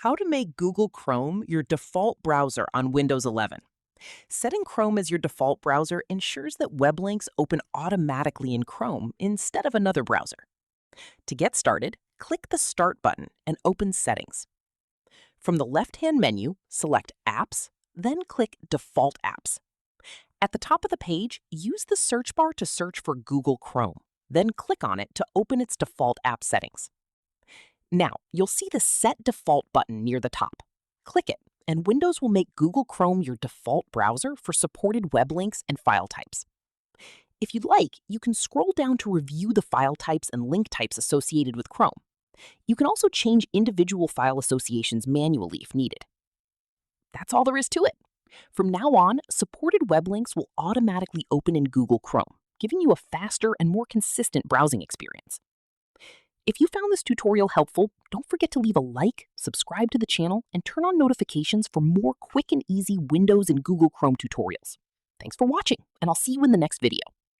How to make Google Chrome your default browser on Windows 11. Setting Chrome as your default browser ensures that web links open automatically in Chrome instead of another browser. To get started, click the Start button and open Settings. From the left-hand menu, select Apps, then click Default Apps. At the top of the page, use the search bar to search for Google Chrome, then click on it to open its default app settings. Now, you'll see the Set Default button near the top. Click it, and Windows will make Google Chrome your default browser for supported web links and file types. If you'd like, you can scroll down to review the file types and link types associated with Chrome. You can also change individual file associations manually if needed. That's all there is to it. From now on, supported web links will automatically open in Google Chrome, giving you a faster and more consistent browsing experience. If you found this tutorial helpful, don't forget to leave a like, subscribe to the channel, and turn on notifications for more quick and easy Windows and Google Chrome tutorials. Thanks for watching, and I'll see you in the next video.